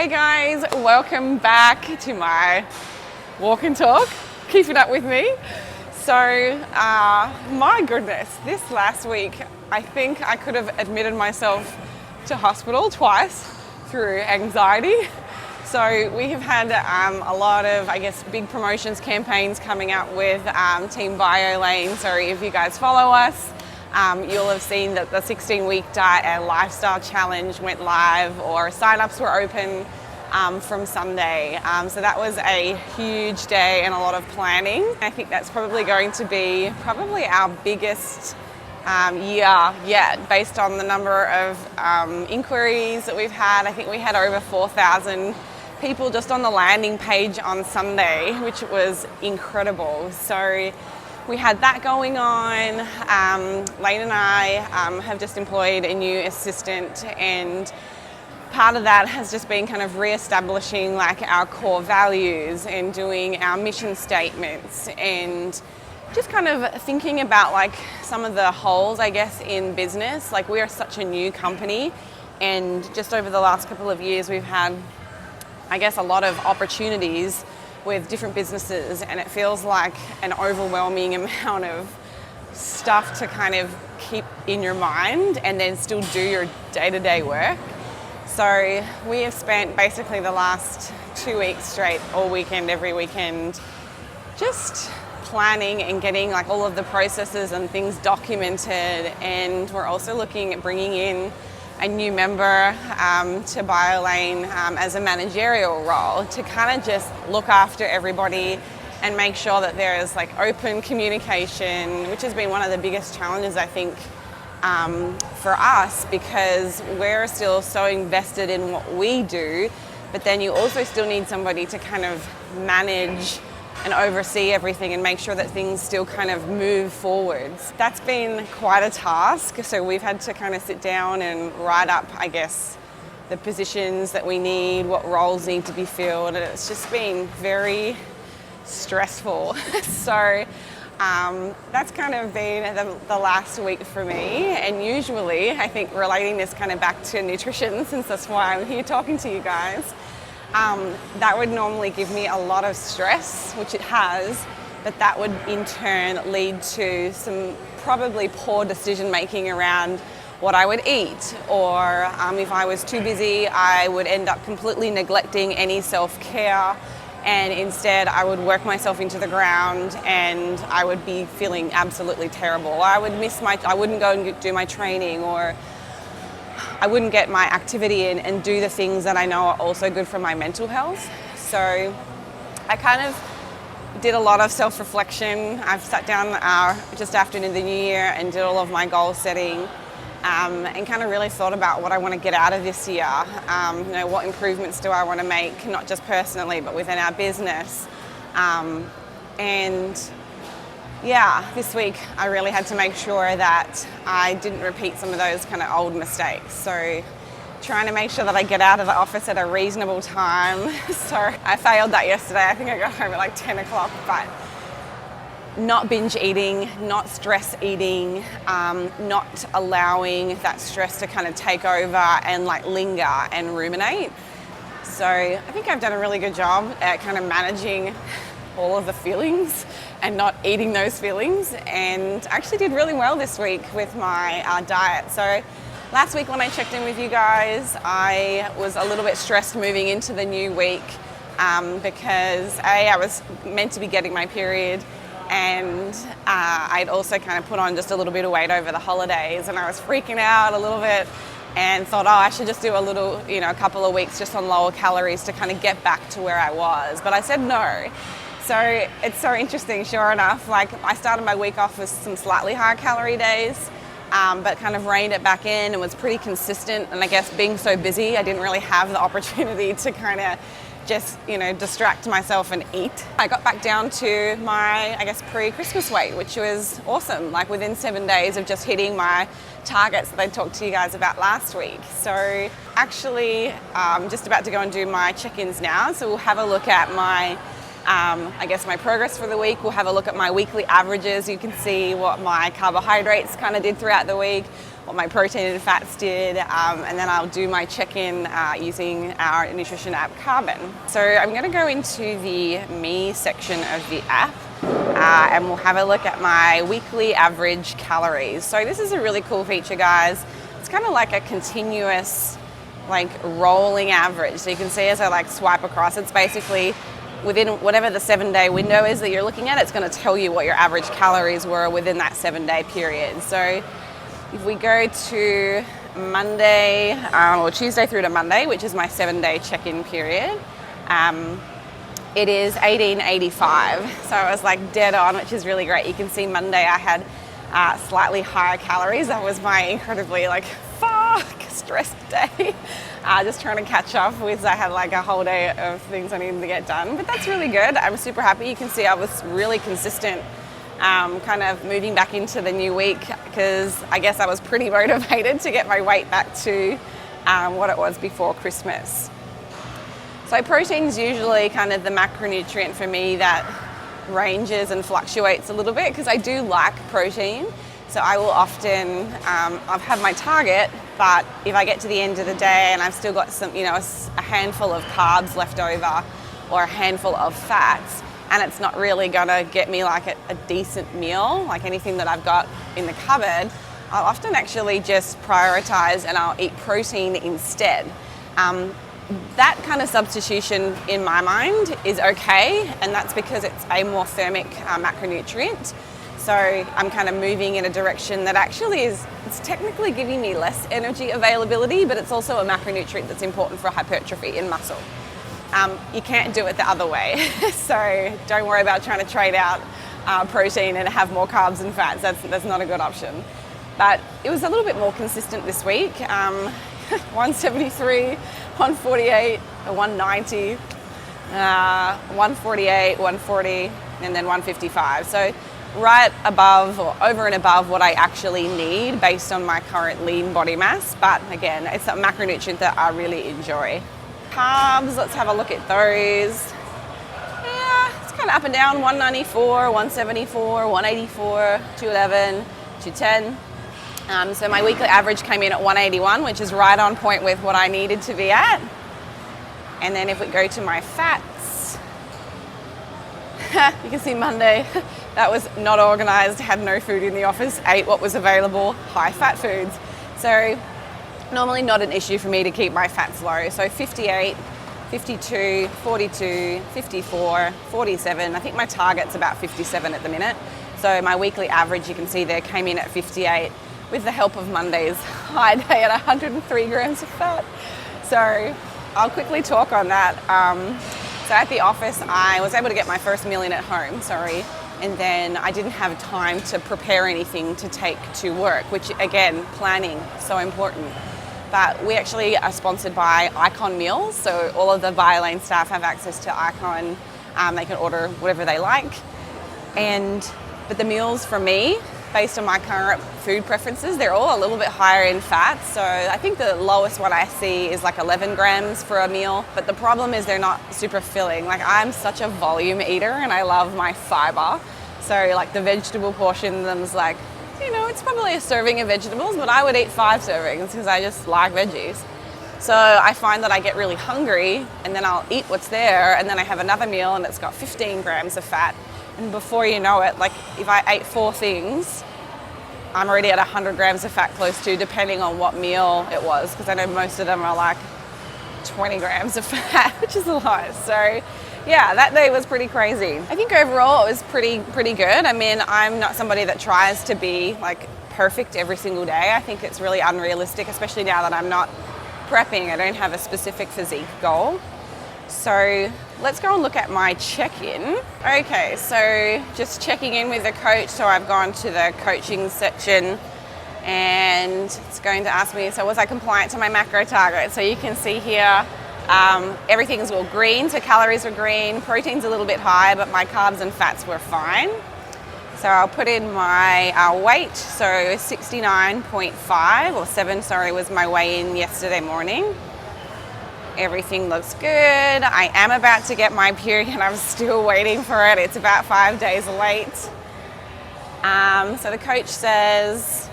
Hey guys, welcome back to my walk and talk, Keeping Up With Me. So, my goodness, this last week, I think I could have admitted myself to hospital twice through anxiety. So we have had a lot of, big promotions campaigns coming out with Team BioLane. So if you guys follow us, you'll have seen that the 16-week diet and lifestyle challenge went live, or sign-ups were open from Sunday. So that was a huge day and a lot of planning. I think that's probably going to be our biggest year yet, based on the number of inquiries that we've had. I think we had over 4,000 people just on the landing page on Sunday, which was incredible. So we had that going on. Lane and I have just employed a new assistant, and part of that has just been kind of re-establishing like our core values and doing our mission statements, and just kind of thinking about like some of the holes, I guess, in business. Like, we are such a new company, and just over the last couple of years we've had, I guess, a lot of opportunities with different businesses, and it feels like an overwhelming amount of stuff to kind of keep in your mind and then still do your day-to-day work. So we have spent basically the last 2 weeks straight, all weekend, every weekend, just planning and getting like all of the processes and things documented. And we're also looking at bringing in a new member to BioLane as a managerial role, to kind of just look after everybody and make sure that there is like open communication, which has been one of the biggest challenges, I think, for us, because we're still so invested in what we do, but then you also still need somebody to kind of manage and oversee everything and make sure that things still kind of move forwards. That's been quite a task. So we've had to kind of sit down and write up, I guess, the positions that we need, what roles need to be filled, and it's just been very stressful. So that's kind of been the last week for me. And usually, I think, relating this kind of back to nutrition, since that's why I'm here talking to you guys, that would normally give me a lot of stress, which it has, but that would in turn lead to some probably poor decision making around what I would eat, or if I was too busy, I would end up completely neglecting any self-care, and instead I would work myself into the ground and I would be feeling absolutely terrible. I wouldn't go and do my training, or I wouldn't get my activity in and do the things that I know are also good for my mental health. So I kind of did a lot of self-reflection. I've sat down just after the new year and did all of my goal setting, and kind of really thought about what I want to get out of this year. What improvements do I want to make, not just personally, but within our business. This week I really had to make sure that I didn't repeat some of those kind of old mistakes. So trying to make sure that I get out of the office at a reasonable time. So I failed that yesterday. I think I got home at like 10 o'clock, but not binge eating, not stress eating, not allowing that stress to kind of take over and like linger and ruminate. So I think I've done a really good job at kind of managing all of the feelings and not eating those feelings, and actually did really well this week with my diet. So last week when I checked in with you guys, I was a little bit stressed moving into the new week, because I was meant to be getting my period, and I'd also kind of put on just a little bit of weight over the holidays, and I was freaking out a little bit and thought, I should just do a couple of weeks just on lower calories to kind of get back to where I was. But I said no. So it's so interesting, sure enough, like I started my week off with some slightly higher calorie days, but kind of reined it back in and was pretty consistent. And I guess being so busy, I didn't really have the opportunity to kind of just, distract myself and eat. I got back down to my, pre-Christmas weight, which was awesome, like within 7 days of just hitting my targets that I talked to you guys about last week. So actually, I'm just about to go and do my check-ins now. So we'll have a look at my my progress for the week. We'll have a look at my weekly averages. You can see what my carbohydrates kind of did throughout the week. what my protein and fats did, and then I'll do my check-in using our nutrition app Carbon. So I'm going to go into the Me section of the app, and we'll have a look at my weekly average calories. So this is a really cool feature, guys. It's kind of like a continuous rolling average. So you can see as I swipe across, it's basically within whatever the 7-day window is that you're looking at, it's going to tell you what your average calories were within that 7-day period. So if we go to Monday, or Tuesday through to Monday, which is my 7-day check-in period, it is 1885. So I was dead on, which is really great. You can see Monday I had slightly higher calories. That was my incredibly stressed day. Just trying to catch up with, I had a whole day of things I needed to get done, but that's really good. I'm super happy. You can see I was really consistent, kind of moving back into the new week, because I guess I was pretty motivated to get my weight back to what it was before Christmas. So protein's usually kind of the macronutrient for me that ranges and fluctuates a little bit, because I do like protein. So I will often, I've had my target, but if I get to the end of the day and I've still got some, a handful of carbs left over or a handful of fats, and it's not really gonna get me a decent meal, anything that I've got in the cupboard, I'll often actually just prioritize and I'll eat protein instead. That kind of substitution in my mind is okay, and that's because it's a more thermic macronutrient. So I'm kind of moving in a direction that actually it's technically giving me less energy availability, but it's also a macronutrient that's important for hypertrophy in muscle. You can't do it the other way. So don't worry about trying to trade out protein and have more carbs and fats. That's not a good option. But it was a little bit more consistent this week. 173, 148, 190, 148, 140, and then 155. So right above or over and above what I actually need based on my current lean body mass. But again, it's a macronutrient that I really enjoy. Carbs, let's have a look at those. Yeah, it's kind of up and down, 194, 174, 184, 211, 210. So my weekly average came in at 181, which is right on point with what I needed to be at. And then if we go to my fats, you can see Monday, that was not organized, had no food in the office, ate what was available, high fat foods. So normally not an issue for me to keep my fats low. So 58, 52, 42, 54, 47. I think my target's about 57 at the minute. So my weekly average, you can see there, came in at 58 with the help of Monday's high day at 103 grams of fat. So I'll quickly talk on that. So at the office, I was able to get my first meal in at home, and then I didn't have time to prepare anything to take to work, which again, planning, so important. But we actually are sponsored by Icon Meals, so all of the BioLane staff have access to Icon. They can order whatever they like. But the meals for me, based on my current food preferences, they're all a little bit higher in fat. So I think the lowest one I see is 11 grams for a meal. But the problem is they're not super filling. I'm such a volume eater and I love my fiber. So the vegetable portion of them is it's probably a serving of vegetables, but I would eat 5 servings because I just like veggies. So I find that I get really hungry and then I'll eat what's there, and then I have another meal and it's got 15 grams of fat. And before you know it, if I ate 4 things, I'm already at 100 grams of fat close to, depending on what meal it was, because I know most of them are 20 grams of fat, which is a lot. So yeah, that day was pretty crazy. I think overall it was pretty good. I mean, I'm not somebody that tries to be perfect every single day. I think it's really unrealistic, especially now that I'm not prepping. I don't have a specific physique goal. So let's go and look at my check-in. Okay, so just checking in with the coach. So I've gone to the coaching section and it's going to ask me, so was I compliant to my macro target? So you can see here, everything's all green. So calories were green, protein's a little bit high, but my carbs and fats were fine. So I'll put in my weight. So 69.5 or 7, was my weigh-in yesterday morning. Everything looks good. I am about to get my period. I'm still waiting for it. It's about 5 days late. So the coach says,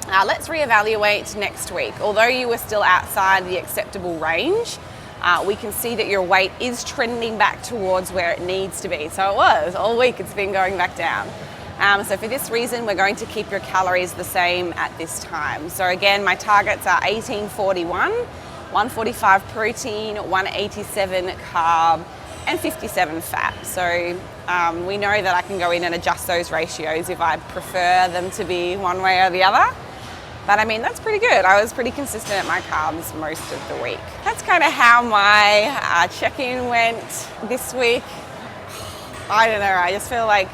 Let's reevaluate next week. Although you were still outside the acceptable range, we can see that your weight is trending back towards where it needs to be. So it was all week, it's been going back down. So for this reason, we're going to keep your calories the same at this time. So again, my targets are 1841, 145 protein, 187 carb, and 57 fat. So we know that I can go in and adjust those ratios if I prefer them to be one way or the other. But I mean, that's pretty good. I was pretty consistent at my carbs most of the week. That's kind of how my check-in went this week. I don't know, I just feel like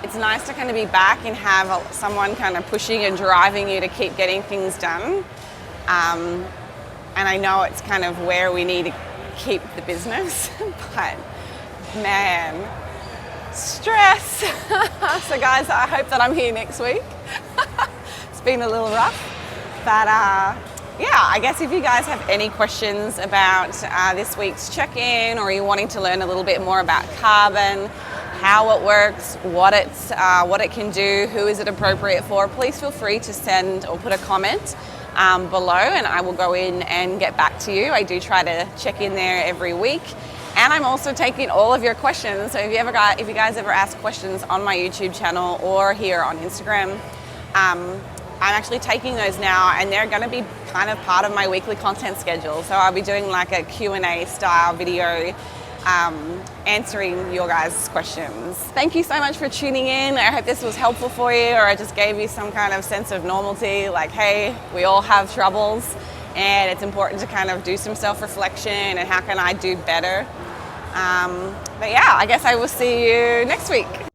it's nice to kind of be back and have someone kind of pushing and driving you to keep getting things done. And I know it's kind of where we need to keep the business, but man, stress. So guys, I hope that I'm here next week. It's been a little rough, but yeah, I guess if you guys have any questions about this week's check-in, or you're wanting to learn a little bit more about carbon, how it works, what it can do, who is it appropriate for, please feel free to send or put a comment below, and I will go in and get back to you. I do try to check in there every week, and I'm also taking all of your questions. So if you guys ever ask questions on my YouTube channel or here on Instagram, I'm actually taking those now, and they're going to be kind of part of my weekly content schedule. So I'll be doing like a Q&A style video answering your guys' questions. Thank you so much for tuning in. I hope this was helpful for you, or I just gave you some kind of sense of normalcy, like, hey, we all have troubles and it's important to kind of do some self-reflection and how can I do better. But yeah, I guess I will see you next week.